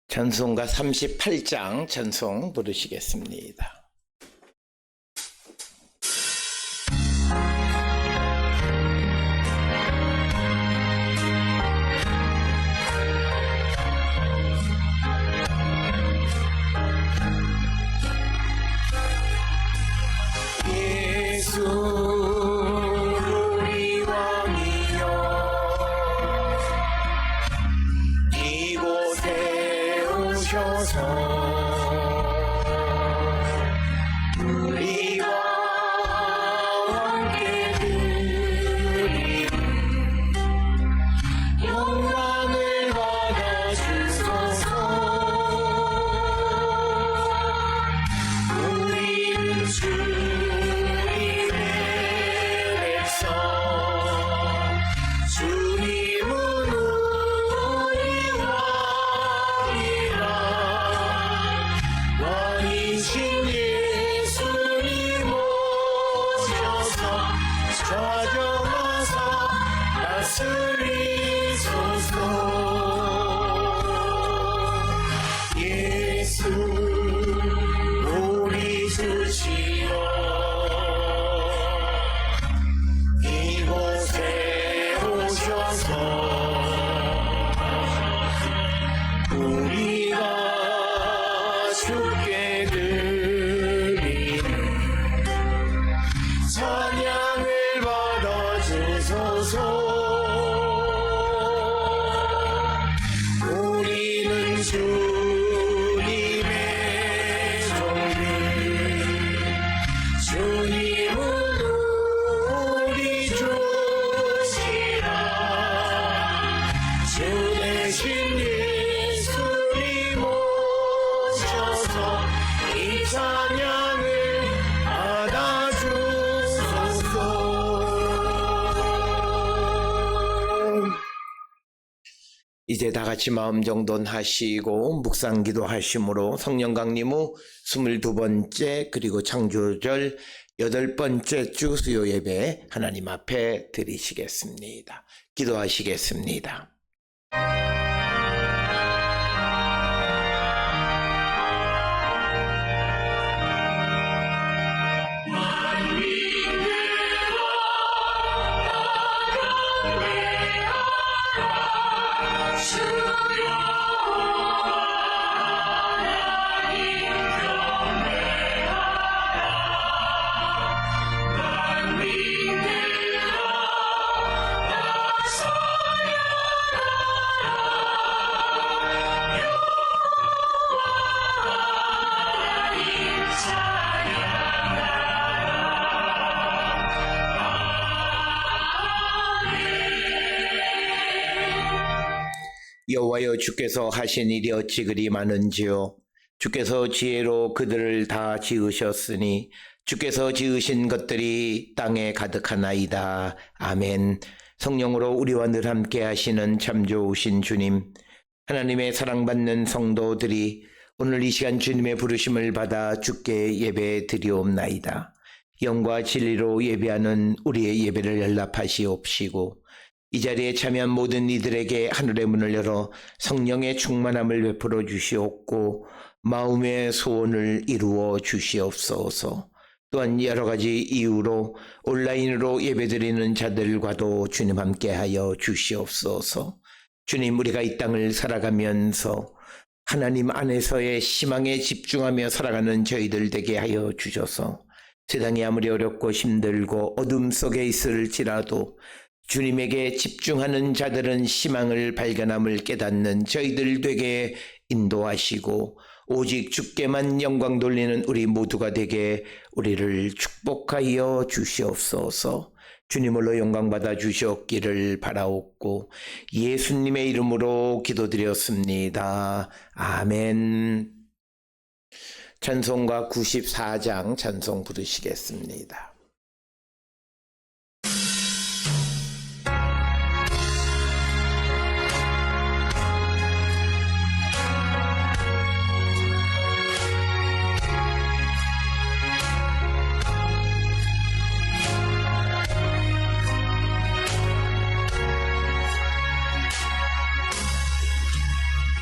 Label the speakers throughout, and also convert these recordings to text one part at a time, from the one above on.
Speaker 1: 찬송가 38장 찬송 부르시겠습니다. 예수 우리 왕이여 이곳에 오셔서 우리와 함께 드리는 영광을 받아주소서. 우리는 주님의 백성, 주님은 우리 왕이라. 왕이신 예수님 오셔서 좌정하사 다스리소서. 예수 우리 주시여 이곳에 오셔서 우리가 주께 드리는 찬양을 받아주소서. 우리는 주님의 종들, 주님은 우리 주시라. 주 대신 예수님 오셔서 이 찬양을 받아주소서. 이제 다 같이 마음 정돈하시고 묵상 기도하심으로 성령 강림 후 22번째 그리고 창조절 8번째 주 수요 예배 하나님 앞에 드리시겠습니다. 기도하시겠습니다. 여호와여, 주께서 하신 일이 어찌 그리 많은지요. 주께서 지혜로 그들을 다 지으셨으니 주께서 지으신 것들이 땅에 가득하나이다. 아멘. 성령으로 우리와 늘 함께 하시는 참 좋으신 주님, 하나님의 사랑받는 성도들이 오늘 이 시간 주님의 부르심을 받아 주께 예배 드리옵나이다. 영과 진리로 예배하는 우리의 예배를 연락하시옵시고 이 자리에 참여한 모든 이들에게 하늘의 문을 열어 성령의 충만함을 베풀어 주시옵고 마음의 소원을 이루어 주시옵소서. 또한 여러 가지 이유로 온라인으로 예배드리는 자들과도 주님 함께하여 주시옵소서. 주님, 우리가 이 땅을 살아가면서 하나님 안에서의 희망에 집중하며 살아가는 저희들 되게 하여 주셔서 세상이 아무리 어렵고 힘들고 어둠 속에 있을지라도 주님에게 집중하는 자들은 희망을 발견함을 깨닫는 저희들 되게 인도하시고 오직 주께만 영광 돌리는 우리 모두가 되게 우리를 축복하여 주시옵소서. 주님으로 영광 받아 주시옵기를 바라옵고 예수님의 이름으로 기도드렸습니다. 아멘. 찬송가 94장 찬송 부르시겠습니다.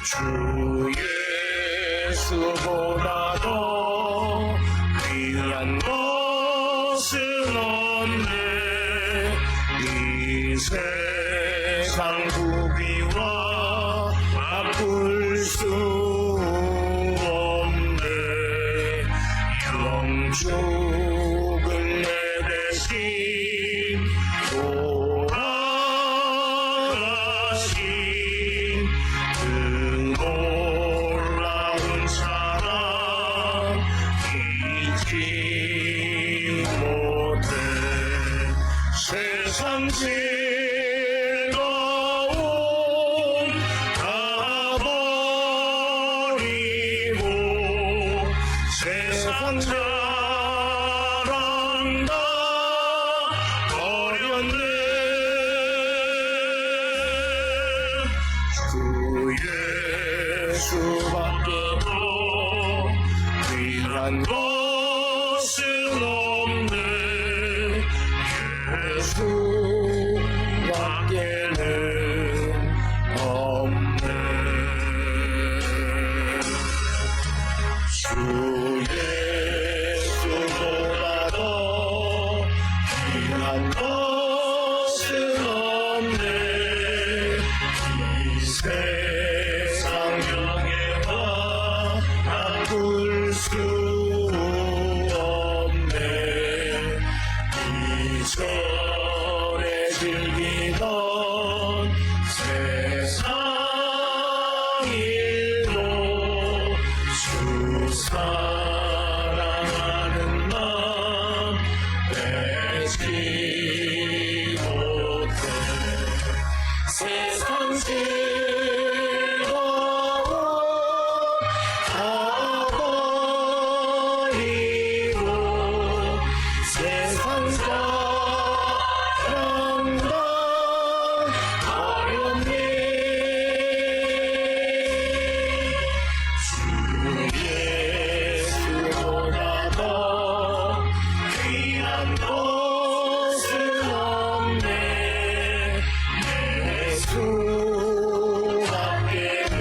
Speaker 1: 주의 예수보다 더 귀한 것은 없네. 이 세상 부귀와 바꿀 수 없네. 영죽을 내 대신 돌아가신 그 놀라운 사랑 잊지 못해. 세상 즐거움 다 버리고 세상 사랑 다 버렸네. 주 예수밖에 더 귀한 것은 없네. 예수밖에는 없네. 주 예수보다 더 귀한 것은 없네. 이 세상 명예와 바꿀 수 없네. 이전에 즐기던 세상 일로 주 사랑하는 맘 빼지 못해. 세상 즐거움 다 버리고 세상 사랑 다 버렸네. 주 예수보다 더 귀한 것은 없네. 예수밖에는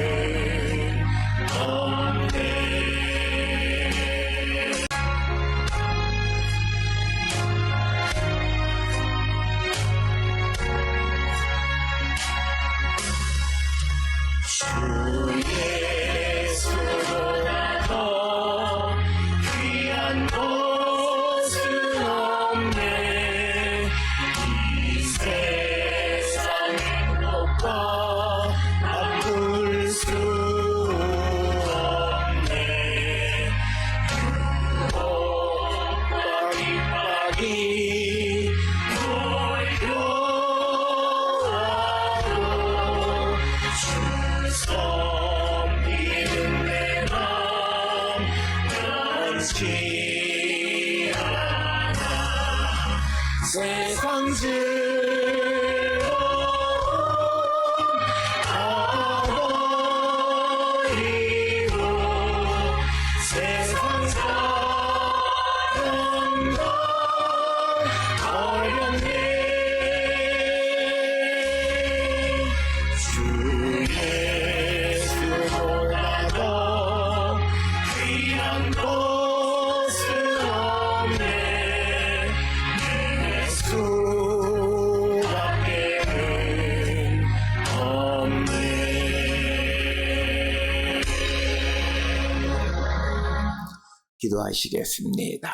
Speaker 1: 없네. 주 예수보다 더 귀한 것은 없네. 이 세상 행복과 바꿀 수 없네. 행복과 기쁨이 몰려와도 주 섬기는 내 맘 변치 않아. 세상 즐거움 다 버리고 세상 사랑 다 버렸네. 주 예수보다 더 귀한 것은 없네. 예수밖에는 없네. 기도하시겠습니다.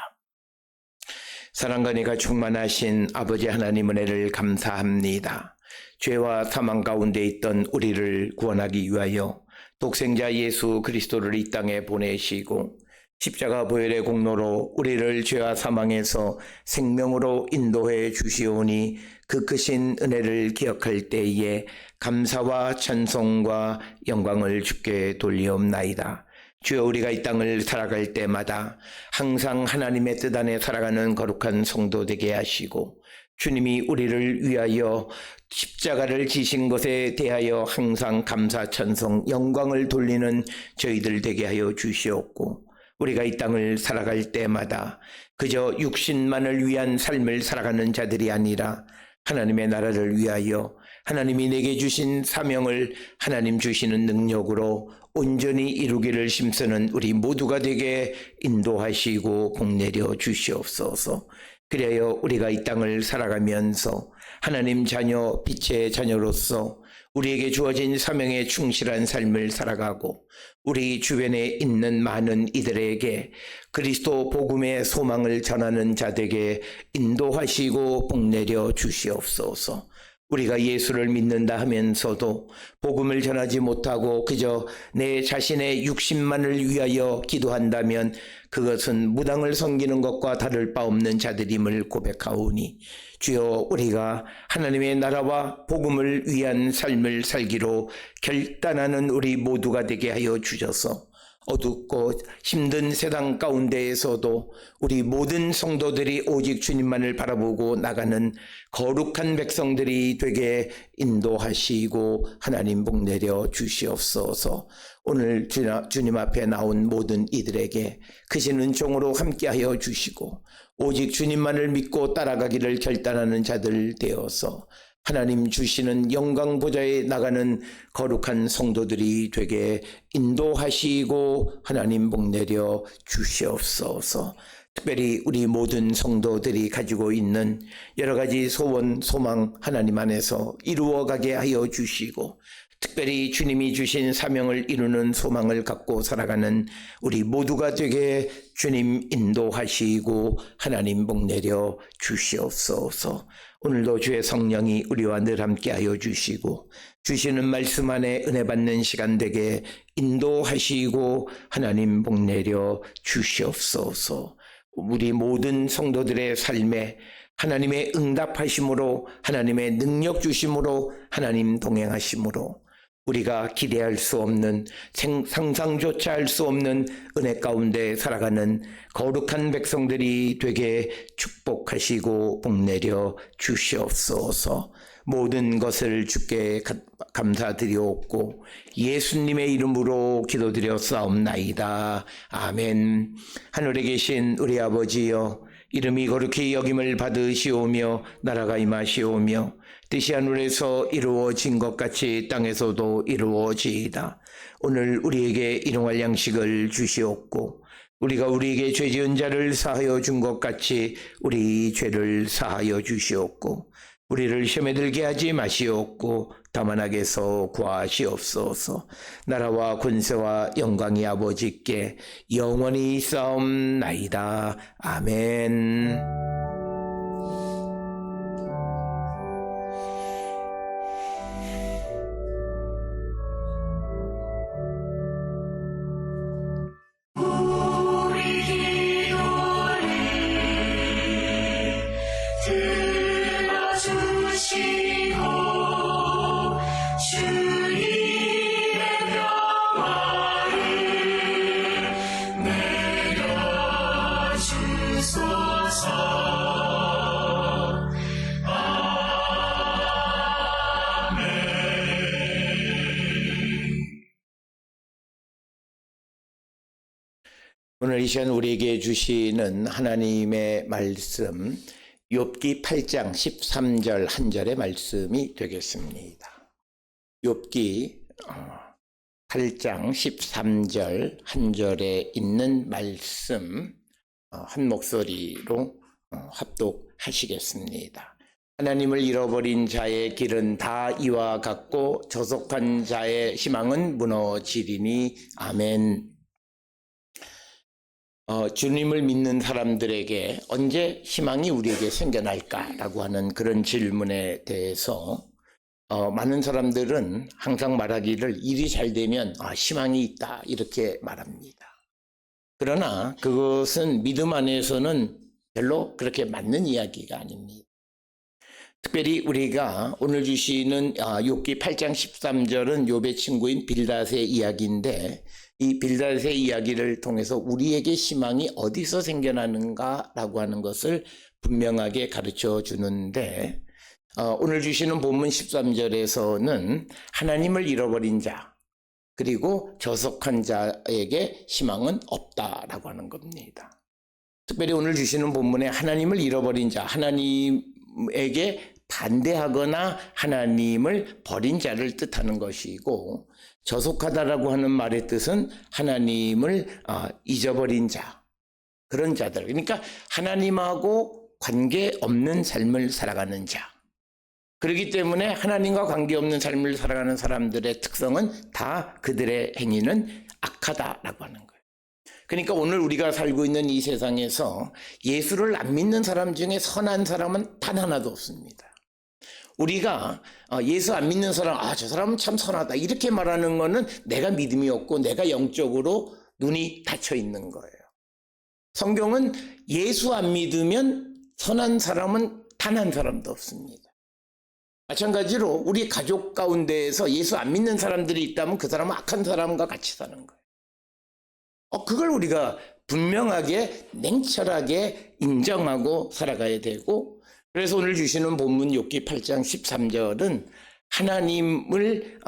Speaker 1: 사랑과 은혜가 충만하신 아버지 하나님 은혜를 감사합니다. 죄와 사망 가운데 있던 우리를 구원하기 위하여 독생자 예수 그리스도를 이 땅에 보내시고 십자가 보혈의 공로로 우리를 죄와 사망에서 생명으로 인도해 주시오니 그 크신 은혜를 기억할 때에 감사와 찬송과 영광을 주께 돌리옵나이다. 주여, 우리가 이 땅을 살아갈 때마다 항상 하나님의 뜻 안에 살아가는 거룩한 성도 되게 하시고, 주님이 우리를 위하여 십자가를 지신 것에 대하여 항상 감사, 찬송, 영광을 돌리는 저희들 되게 하여 주시옵고, 우리가 이 땅을 살아갈 때마다 그저 육신만을 위한 삶을 살아가는 자들이 아니라 하나님의 나라를 위하여 하나님이 내게 주신 사명을 하나님 주시는 능력으로 온전히 이루기를 힘쓰는 우리 모두가 되게 인도하시고 복내려 주시옵소서. 그래야 우리가 이 땅을 살아가면서 하나님 자녀, 빛의 자녀로서 우리에게 주어진 사명에 충실한 삶을 살아가고 우리 주변에 있는 많은 이들에게 그리스도 복음의 소망을 전하는 자들에게 인도하시고 복내려 주시옵소서. 우리가 예수를 믿는다 하면서도 복음을 전하지 못하고 그저 내 자신의 육신만을 위하여 기도한다면 그것은 무당을 섬기는 것과 다를 바 없는 자들임을 고백하오니 주여 우리가 하나님의 나라와 복음을 위한 삶을 살기로 결단하는 우리 모두가 되게 하여 주셔서 어둡고 힘든 세상 가운데에서도 우리 모든 성도들이 오직 주님만을 바라보고 나가는 거룩한 백성들이 되게 인도하시고 하나님 복내려 주시옵소서. 오늘 주님 앞에 나온 모든 이들에게 크신 종으로 함께하여 주시고 오직 주님만을 믿고 따라가기를 결단하는 자들 되어서 하나님 주시는 영광 보좌에 나가는 거룩한 성도들이 되게 인도하시고 하나님 복내려 주시옵소서. 특별히 우리 모든 성도들이 가지고 있는 여러 가지 소원, 소망 하나님 안에서 이루어가게 하여 주시고 특별히 주님이 주신 사명을 이루는 소망을 갖고 살아가는 우리 모두가 되게 주님 인도하시고 하나님 복내려 주시옵소서. 오늘도 주의 성령이 우리와 늘 함께하여 주시고 주시는 말씀 안에 은혜 받는 시간 되게 인도하시고 하나님 복내려 주시옵소서. 우리 모든 성도들의 삶에 하나님의 응답하심으로 하나님의 능력 주심으로 하나님 동행하심으로 우리가 기대할 수 없는 상상조차 할 수 없는 은혜 가운데 살아가는 거룩한 백성들이 되게 축복하시고 복내려 주시옵소서. 모든 것을 주께 감사드리옵고 예수님의 이름으로 기도드렸사옵나이다. 아멘. 하늘에 계신 우리 아버지여, 이름이 거룩히 여김을 받으시오며 나라가 임하시오며 뜻이 하늘에서 이루어진 것 같이 땅에서도 이루어지이다. 오늘 우리에게 일용할 양식을 주시옵고 우리가 우리에게 죄 지은 자를 사하여 준 것 같이 우리 죄를 사하여 주시옵고 우리를 시험에 들게 하지 마시옵고 다만 악에서 구하시옵소서. 나라와 권세와 영광이 아버지께 영원히 있사옵나이다. 아멘. 오늘 이 시간 우리에게 주시는 하나님의 말씀 욥기 8장 13절 한 절의 말씀이 되겠습니다. 욥기 8장 13절 한 절에 있는 말씀 한 목소리로 합독하시겠습니다. 하나님을 잃어버린 자의 길은 다 이와 같고 저속한 자의 희망은 무너지리니 아멘. 주님을 믿는 사람들에게 언제 희망이 우리에게 생겨날까라고 하는 그런 질문에 대해서 많은 사람들은 항상 말하기를 일이 잘 되면 희망이 있다 이렇게 말합니다. 그러나 그것은 믿음 안에서는 별로 그렇게 맞는 이야기가 아닙니다. 특별히 우리가 오늘 주시는 욥기 8장 13절은 욥의 친구인 빌닷의 이야기인데 이 빌닷의 이야기를 통해서 우리에게 희망이 어디서 생겨나는가라고 하는 것을 분명하게 가르쳐 주는데 오늘 주시는 본문 13절에서는 하나님을 잃어버린 자 그리고 저속한 자에게 희망은 없다라고 하는 겁니다. 특별히 오늘 주시는 본문에 하나님을 잃어버린 자, 하나님에게 반대하거나 하나님을 버린 자를 뜻하는 것이고 저속하다라고 하는 말의 뜻은 하나님을 잊어버린 자, 그런 자들. 그러니까 하나님하고 관계없는 삶을 살아가는 자. 그렇기 때문에 하나님과 관계없는 삶을 살아가는 사람들의 특성은 다 그들의 행위는 악하다라고 하는 거예요. 그러니까 오늘 우리가 살고 있는 이 세상에서 예수를 안 믿는 사람 중에 선한 사람은 단 하나도 없습니다. 우리가 예수 안 믿는 사람, 저 사람은 참 선하다 이렇게 말하는 거는 내가 믿음이 없고 내가 영적으로 눈이 닫혀 있는 거예요. 성경은 예수 안 믿으면 선한 사람은 단 한 사람도 없습니다. 마찬가지로 우리 가족 가운데에서 예수 안 믿는 사람들이 있다면 그 사람은 악한 사람과 같이 사는 거예요. 그걸 우리가 분명하게 냉철하게 인정하고 살아가야 되고, 그래서 오늘 주시는 본문 욥기 8장 13절은 하나님을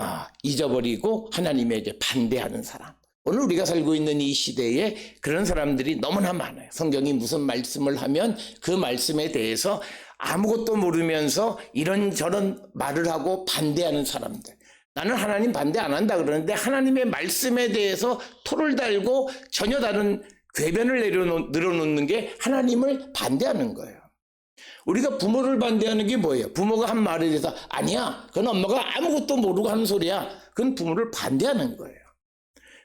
Speaker 1: 잊어버리고 하나님에게 반대하는 사람. 오늘 우리가 살고 있는 이 시대에 그런 사람들이 너무나 많아요. 성경이 무슨 말씀을 하면 그 말씀에 대해서 아무것도 모르면서 이런저런 말을 하고 반대하는 사람들. 나는 하나님 반대 안 한다 그러는데 하나님의 말씀에 대해서 토를 달고 전혀 다른 궤변을 늘어놓는 게 하나님을 반대하는 거예요. 우리가 부모를 반대하는 게 뭐예요? 부모가 한 말에 대해서 아니야, 그건 엄마가 아무것도 모르고 하는 소리야. 그건 부모를 반대하는 거예요.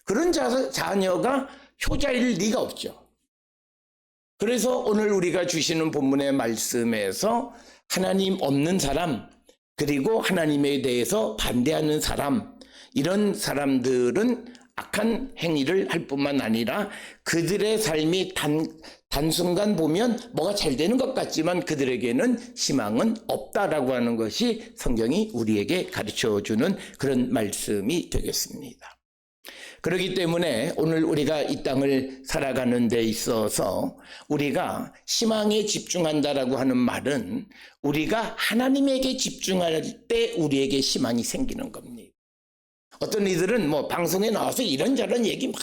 Speaker 1: 그런 자녀가 효자일 리가 없죠. 그래서 오늘 우리가 주시는 본문의 말씀에서 하나님 없는 사람, 그리고 하나님에 대해서 반대하는 사람, 이런 사람들은 악한 행위를 할 뿐만 아니라 그들의 삶이 단순간 보면 뭐가 잘 되는 것 같지만 그들에게는 희망은 없다라고 하는 것이 성경이 우리에게 가르쳐주는 그런 말씀이 되겠습니다. 그렇기 때문에 오늘 우리가 이 땅을 살아가는 데 있어서 우리가 희망에 집중한다라고 하는 말은 우리가 하나님에게 집중할 때 우리에게 희망이 생기는 겁니다. 어떤 이들은 방송에 나와서 이런저런 얘기 막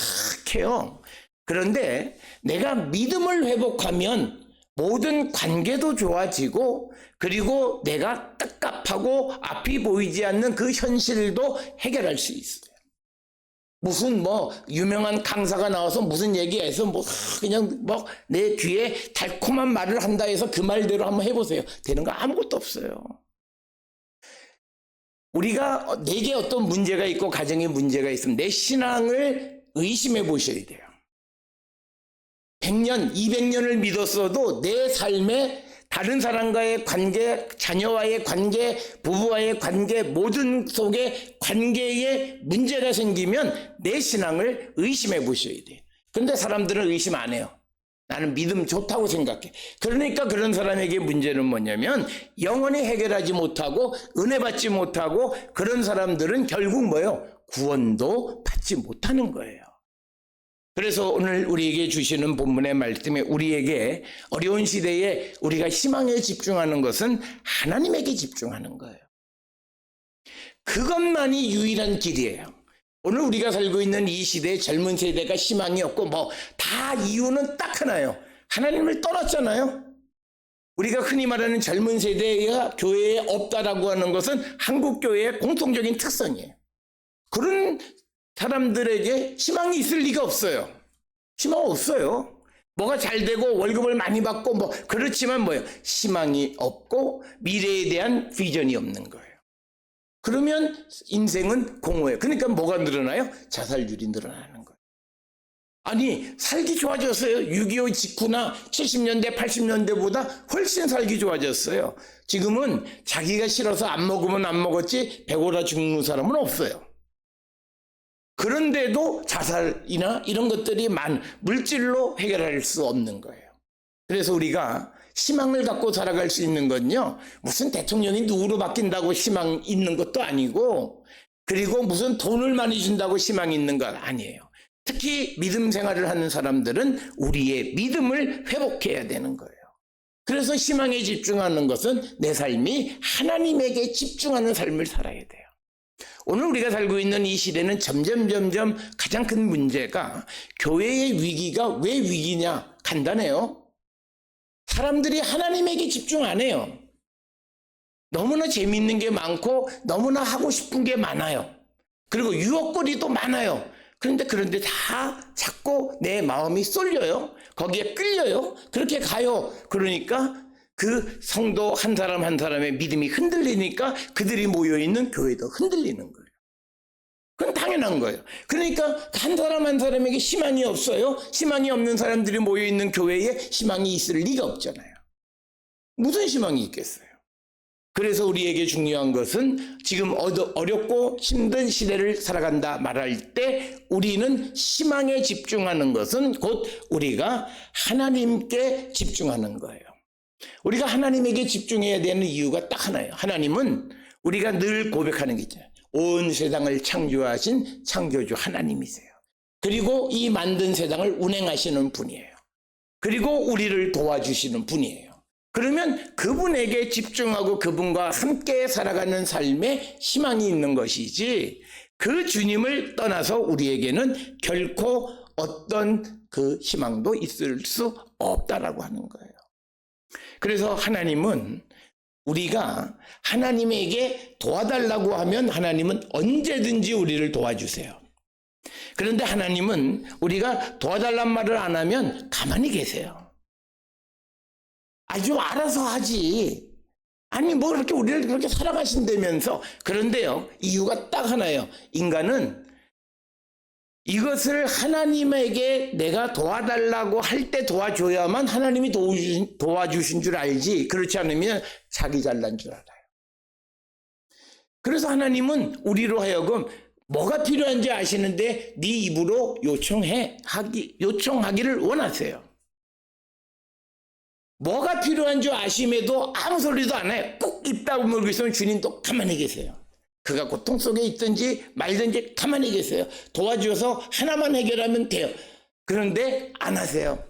Speaker 1: 해요. 그런데 내가 믿음을 회복하면 모든 관계도 좋아지고, 그리고 내가 깝깝하고 앞이 보이지 않는 그 현실도 해결할 수 있어요. 무슨 유명한 강사가 나와서 무슨 얘기해서 그냥 내 귀에 달콤한 말을 한다 해서 그 말대로 한번 해보세요. 되는 거 아무것도 없어요. 우리가 내게 어떤 문제가 있고 가정에 문제가 있으면 내 신앙을 의심해 보셔야 돼요. 100년, 200년을 믿었어도 내 삶에 다른 사람과의 관계, 자녀와의 관계, 부부와의 관계, 모든 속에 관계에 문제가 생기면 내 신앙을 의심해 보셔야 돼요. 그런데 사람들은 의심 안 해요. 나는 믿음 좋다고 생각해. 그러니까 그런 사람에게 문제는 뭐냐면 영원히 해결하지 못하고 은혜 받지 못하고, 그런 사람들은 결국 구원도 받지 못하는 거예요. 그래서 오늘 우리에게 주시는 본문의 말씀에 우리에게 어려운 시대에 우리가 희망에 집중하는 것은 하나님에게 집중하는 거예요. 그것만이 유일한 길이에요. 오늘 우리가 살고 있는 이 시대에 젊은 세대가 희망이 없고 다 이유는 딱 하나예요. 하나님을 떠났잖아요. 우리가 흔히 말하는 젊은 세대가 교회에 없다라고 하는 것은 한국 교회의 공통적인 특성이에요. 그런 사람들에게 희망이 있을 리가 없어요. 희망 없어요. 뭐가 잘 되고 월급을 많이 받고 그렇지만 희망이 없고 미래에 대한 비전이 없는 거예요. 그러면 인생은 공허해요. 그러니까 뭐가 늘어나요? 자살률이 늘어나는 거예요. 아니, 살기 좋아졌어요. 6.25 직후나 70년대, 80년대보다 훨씬 살기 좋아졌어요. 지금은 자기가 싫어서 안 먹으면 안 먹었지 배고라 죽는 사람은 없어요. 그런데도 자살이나 이런 것들이 물질로 해결할 수 없는 거예요. 그래서 우리가 희망을 갖고 살아갈 수 있는 건요, 무슨 대통령이 누구로 바뀐다고 희망 있는 것도 아니고, 그리고 무슨 돈을 많이 준다고 희망이 있는 건 아니에요. 특히 믿음 생활을 하는 사람들은 우리의 믿음을 회복해야 되는 거예요. 그래서 희망에 집중하는 것은 내 삶이 하나님에게 집중하는 삶을 살아야 돼요. 오늘 우리가 살고 있는 이 시대는 점점 가장 큰 문제가 교회의 위기가 왜 위기냐? 간단해요. 사람들이 하나님에게 집중 안 해요. 너무나 재미있는 게 많고 너무나 하고 싶은 게 많아요. 그리고 유혹거리도 많아요. 그런데 다 자꾸 내 마음이 쏠려요. 거기에 끌려요. 그렇게 가요. 그러니까 그 성도 한 사람 한 사람의 믿음이 흔들리니까 그들이 모여있는 교회도 흔들리는 거예요. 그건 당연한 거예요. 그러니까 한 사람 한 사람에게 희망이 없어요. 희망이 없는 사람들이 모여있는 교회에 희망이 있을 리가 없잖아요. 무슨 희망이 있겠어요? 그래서 우리에게 중요한 것은 지금 어렵고 힘든 시대를 살아간다 말할 때 우리는 희망에 집중하는 것은 곧 우리가 하나님께 집중하는 거예요. 우리가 하나님에게 집중해야 되는 이유가 딱 하나예요. 하나님은 우리가 늘 고백하는 게 있잖아요. 온 세상을 창조하신 창조주 하나님이세요. 그리고 이 만든 세상을 운행하시는 분이에요. 그리고 우리를 도와주시는 분이에요. 그러면 그분에게 집중하고 그분과 함께 살아가는 삶에 희망이 있는 것이지 그 주님을 떠나서 우리에게는 결코 어떤 그 희망도 있을 수 없다라고 하는 거예요. 그래서 하나님은 우리가 하나님에게 도와달라고 하면 하나님은 언제든지 우리를 도와주세요. 그런데 하나님은 우리가 도와달란 말을 안 하면 가만히 계세요. 아주 알아서 하지. 아니 뭐 그렇게 우리를 그렇게 사랑하신다면서. 그런데요, 이유가 딱 하나예요. 인간은 이것을 하나님에게 내가 도와달라고 할 때 도와줘야만 하나님이 도와주신 줄 알지, 그렇지 않으면 자기 잘난 줄 알아요. 그래서 하나님은 우리로 하여금 뭐가 필요한지 아시는데 네 입으로 요청하기를 원하세요. 뭐가 필요한 줄 아심에도 아무 소리도 안 해요. 꼭 입 다물고 있으면 주님도 가만히 계세요. 그가 고통 속에 있든지 말든지 가만히 계세요. 도와줘서 하나만 해결하면 돼요. 그런데 안 하세요.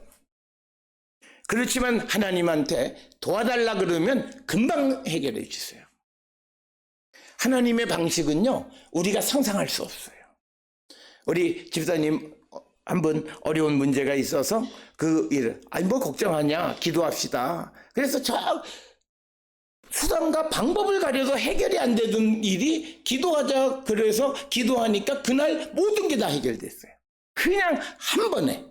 Speaker 1: 그렇지만 하나님한테 도와달라 그러면 금방 해결해 주세요. 하나님의 방식은요, 우리가 상상할 수 없어요. 우리 집사님 한번 어려운 문제가 있어서 그 일을, 아니 뭐 걱정하냐, 기도합시다. 그래서 저 수단과 방법을 가려서 해결이 안 되던 일이 기도하자 그래서 기도하니까 그날 모든 게 다 해결됐어요. 그냥 한 번에.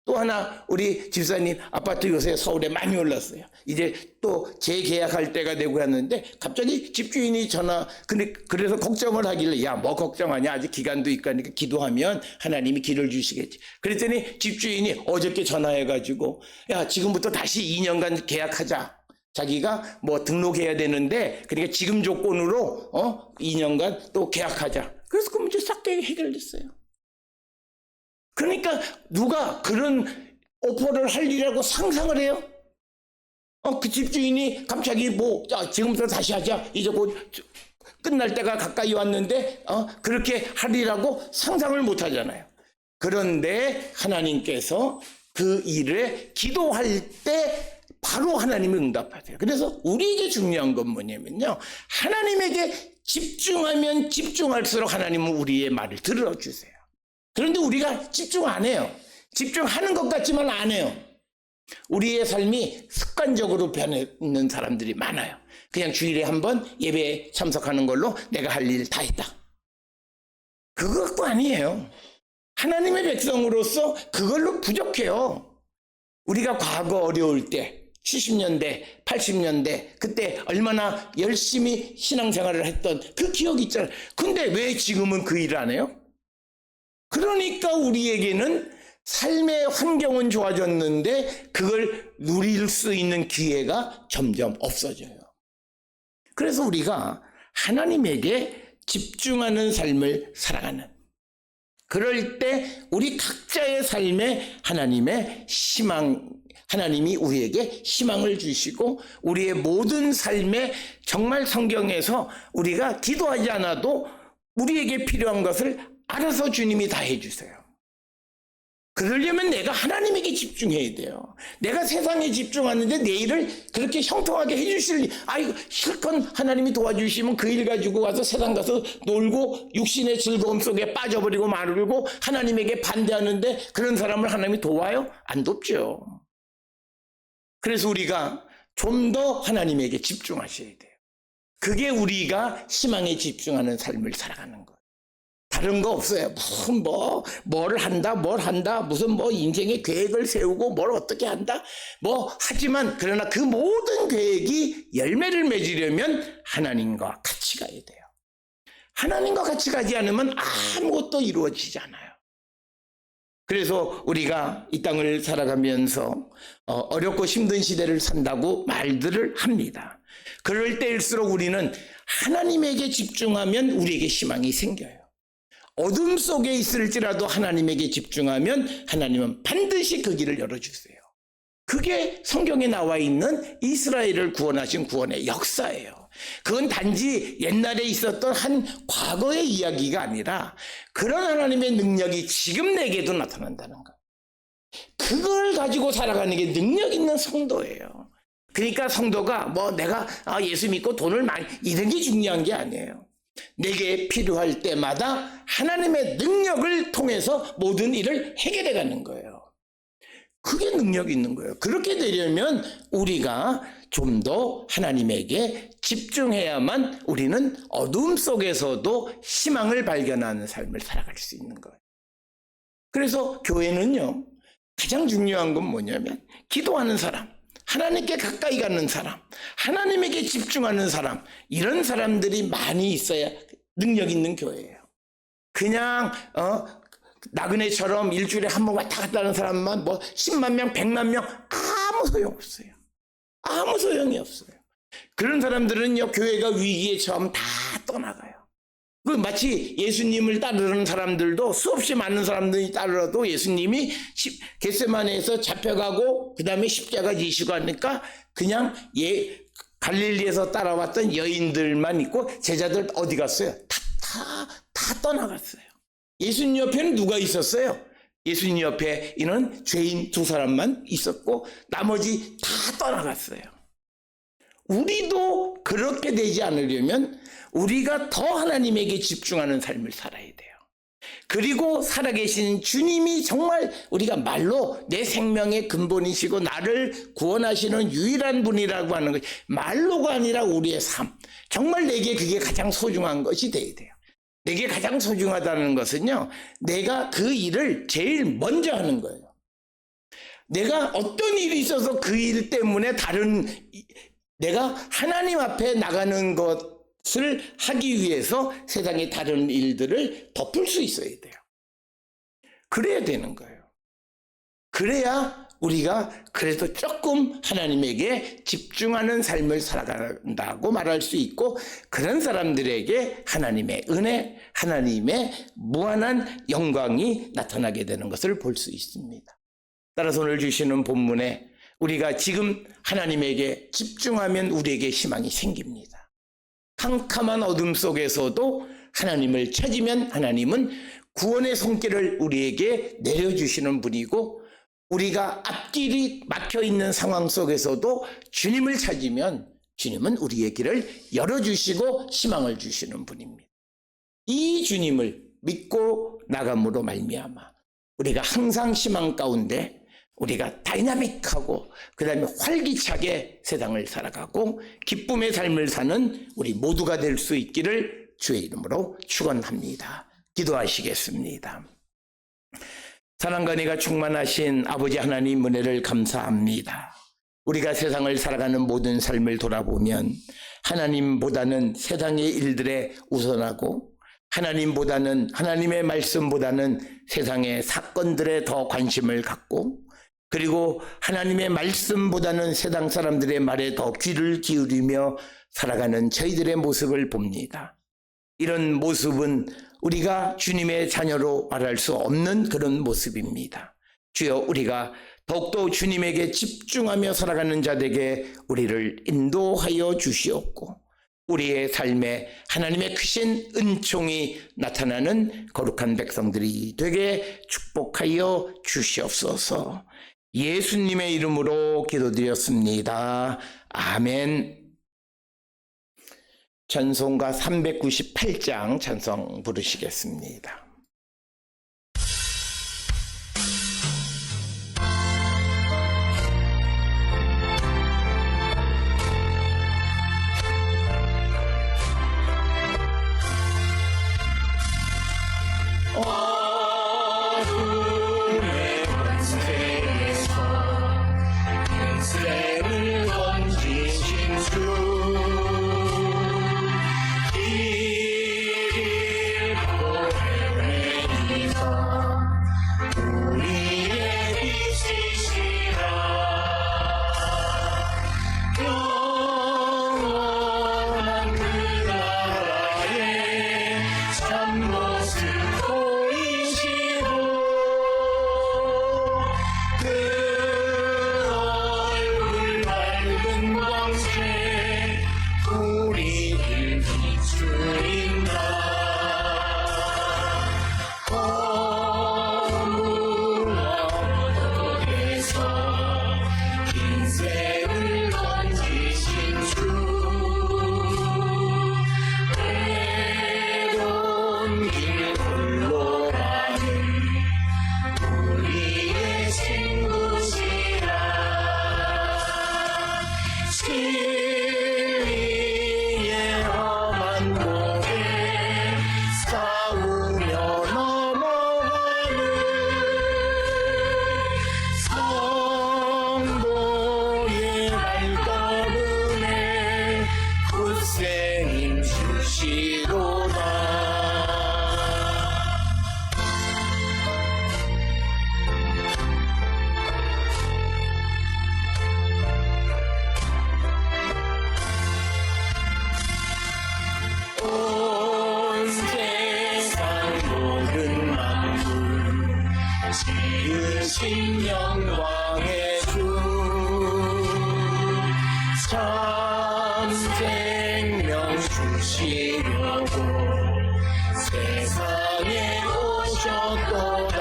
Speaker 1: 또 하나 우리 집사님 아파트 요새 서울에 많이 올랐어요. 이제 또 재계약할 때가 되고 했는데 갑자기 집주인이 그래서 걱정을 하길래 야 뭐 걱정하냐, 아직 기간도 있고 하니까 기도하면 하나님이 길을 주시겠지. 그랬더니 집주인이 어저께 전화해가지고 야 지금부터 다시 2년간 계약하자. 자기가 뭐 등록해야 되는데 그러니까 지금 조건으로 2년간 또 계약하자. 그래서 그 문제 싹 해결됐어요. 그러니까 누가 그런 오퍼를 할 일이라고 상상을 해요? 그 집주인이 갑자기 뭐 지금부터 다시 하자, 이제 곧 끝날 때가 가까이 왔는데 그렇게 하리라고 상상을 못 하잖아요. 그런데 하나님께서 그 일에 기도할 때 바로 하나님이 응답하세요. 그래서 우리에게 중요한 건 뭐냐면요, 하나님에게 집중하면 집중할수록 하나님은 우리의 말을 들어주세요. 그런데 우리가 집중 안 해요. 집중하는 것 같지만 안 해요. 우리의 삶이 습관적으로 변해있는 사람들이 많아요. 그냥 주일에 한 번 예배에 참석하는 걸로 내가 할 일 다 했다. 그것도 아니에요. 하나님의 백성으로서 그걸로 부족해요. 우리가 과거 어려울 때 70년대, 80년대 그때 얼마나 열심히 신앙생활을 했던 그 기억이 있잖아요. 근데 왜 지금은 그 일을 안 해요? 그러니까 우리에게는 삶의 환경은 좋아졌는데 그걸 누릴 수 있는 기회가 점점 없어져요. 그래서 우리가 하나님에게 집중하는 삶을 살아가는, 그럴 때 우리 각자의 삶에 하나님이 우리에게 희망을 주시고 우리의 모든 삶에 정말 성경에서 우리가 기도하지 않아도 우리에게 필요한 것을 알아서 주님이 다 해주세요. 그러려면 내가 하나님에게 집중해야 돼요. 내가 세상에 집중하는데 내 일을 그렇게 형통하게 해주실, 실컷 하나님이 도와주시면 그 일 가지고 가서 세상 가서 놀고 육신의 즐거움 속에 빠져버리고 말고 하나님에게 반대하는데 그런 사람을 하나님이 도와요? 안 돕죠. 그래서 우리가 좀 더 하나님에게 집중하셔야 돼요. 그게 우리가 희망에 집중하는 삶을 살아가는 거예요. 다른 거 없어요. 무슨 뭘 한다, 무슨 인생의 계획을 세우고 뭘 어떻게 한다, 하지만 그러나 그 모든 계획이 열매를 맺으려면 하나님과 같이 가야 돼요. 하나님과 같이 가지 않으면 아무것도 이루어지지 않아요. 그래서 우리가 이 땅을 살아가면서 어렵고 힘든 시대를 산다고 말들을 합니다. 그럴 때일수록 우리는 하나님에게 집중하면 우리에게 희망이 생겨요. 어둠 속에 있을지라도 하나님에게 집중하면 하나님은 반드시 그 길을 열어주세요. 그게 성경에 나와 있는 이스라엘을 구원하신 구원의 역사예요. 그건 단지 옛날에 있었던 한 과거의 이야기가 아니라 그런 하나님의 능력이 지금 내게도 나타난다는 것. 그걸 가지고 살아가는 게 능력 있는 성도예요. 그러니까 성도가 내가 예수 믿고 돈을 많이 이런 게 중요한 게 아니에요. 내게 필요할 때마다 하나님의 능력을 통해서 모든 일을 해결해 가는 거예요. 그게 능력이 있는 거예요. 그렇게 되려면 우리가 좀 더 하나님에게 집중해야만 우리는 어둠 속에서도 희망을 발견하는 삶을 살아갈 수 있는 거예요. 그래서 교회는요, 가장 중요한 건 뭐냐면 기도하는 사람, 하나님께 가까이 가는 사람, 하나님에게 집중하는 사람, 이런 사람들이 많이 있어야 능력 있는 교회예요. 그냥 나그네처럼 일주일에 한 번 왔다 갔다 하는 사람만 10만 명, 100만 명 아무 소용없어요. 아무 소용이 없어요. 그런 사람들은요, 교회가 위기에 처음 다 떠나가요. 마치 예수님을 따르는 사람들도 수없이 많은 사람들이 따르러도 예수님이 겟세마네에서 잡혀가고 그 다음에 십자가 지시고 하니까 그냥 갈릴리에서 따라왔던 여인들만 있고 제자들 어디 갔어요? 다 떠나갔어요. 예수님 옆에는 누가 있었어요? 예수님 옆에 있는 죄인 2사람만 있었고 나머지 다 떠나갔어요. 우리도 그렇게 되지 않으려면 우리가 더 하나님에게 집중하는 삶을 살아야 돼요. 그리고 살아계신 주님이 정말 우리가 말로 내 생명의 근본이시고 나를 구원하시는 유일한 분이라고 하는 것이 말로가 아니라 우리의 삶, 정말 내게 그게 가장 소중한 것이 돼야 돼요. 내게 가장 소중하다는 것은요, 내가 그 일을 제일 먼저 하는 거예요. 내가 어떤 일이 있어서 그 일 때문에 내가 하나님 앞에 나가는 것을 하기 위해서 세상의 다른 일들을 덮을 수 있어야 돼요. 그래야 되는 거예요. 그래야 우리가 그래도 조금 하나님에게 집중하는 삶을 살아간다고 말할 수 있고, 그런 사람들에게 하나님의 은혜, 하나님의 무한한 영광이 나타나게 되는 것을 볼 수 있습니다. 따라서 오늘 주시는 본문에 우리가 지금 하나님에게 집중하면 우리에게 희망이 생깁니다. 캄캄한 어둠 속에서도 하나님을 찾으면 하나님은 구원의 손길을 우리에게 내려주시는 분이고, 우리가 앞길이 막혀있는 상황 속에서도 주님을 찾으면 주님은 우리의 길을 열어주시고 희망을 주시는 분입니다. 이 주님을 믿고 나감으로 말미암아 우리가 항상 희망 가운데 우리가 다이나믹하고 그 다음에 활기차게 세상을 살아가고 기쁨의 삶을 사는 우리 모두가 될 수 있기를 주의 이름으로 축원합니다. 기도하시겠습니다. 사랑과 은혜가 충만하신 아버지 하나님, 은혜를 감사합니다. 우리가 세상을 살아가는 모든 삶을 돌아보면 하나님보다는 세상의 일들에 우선하고, 하나님보다는, 하나님의 말씀보다는 세상의 사건들에 더 관심을 갖고, 그리고 하나님의 말씀보다는 세상 사람들의 말에 더 귀를 기울이며 살아가는 저희들의 모습을 봅니다. 이런 모습은 우리가 주님의 자녀로 말할 수 없는 그런 모습입니다. 주여, 우리가 더욱더 주님에게 집중하며 살아가는 자들에게 우리를 인도하여 주시옵고, 우리의 삶에 하나님의 크신 은총이 나타나는 거룩한 백성들이 되게 축복하여 주시옵소서. 예수님의 이름으로 기도드렸습니다. 아멘. 찬송가 398장 찬송 부르시겠습니다. 지으신 영광의 주 참 생명 주시려고 세상에 오셨도다.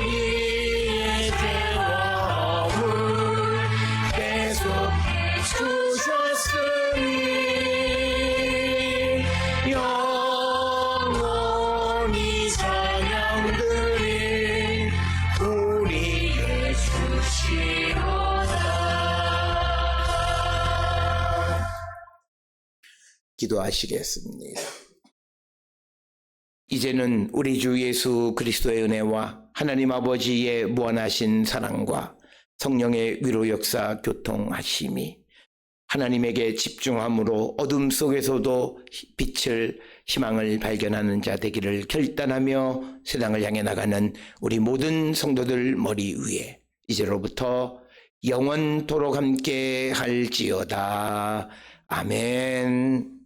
Speaker 1: 우리의 죄와 허물 계속 주셨으니 영원히 찬양드린 우리 예수시로다. 기도하시겠습니다. 이제는 우리 주 예수 그리스도의 은혜와 하나님 아버지의 무한하신 사랑과 성령의 위로 역사 교통하심이 하나님에게 집중함으로 어둠 속에서도 빛을 희망을 발견하는 자 되기를 결단하며 세상을 향해 나가는 우리 모든 성도들 머리 위에 이제로부터 영원토록 함께 할지어다. 아멘.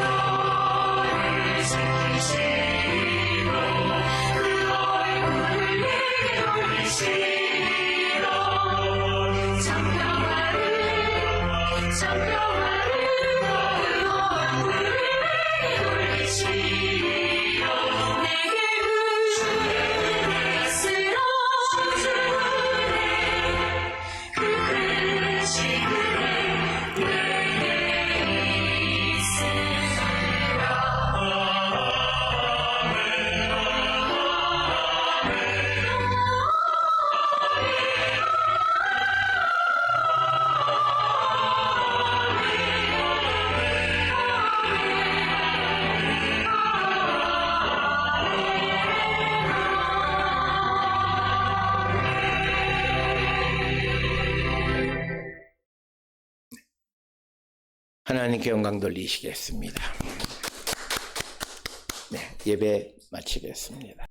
Speaker 2: 주나를 지키시고 그 얼굴을 내게 올리시라. 장평하루 그 얼굴을 내게 올리시라. 내게 주의 은혜 쓰라. 주의 은혜 그 크신 은혜 내게
Speaker 1: 하나님께 영광 돌리시겠습니다. 네, 예배 마치겠습니다.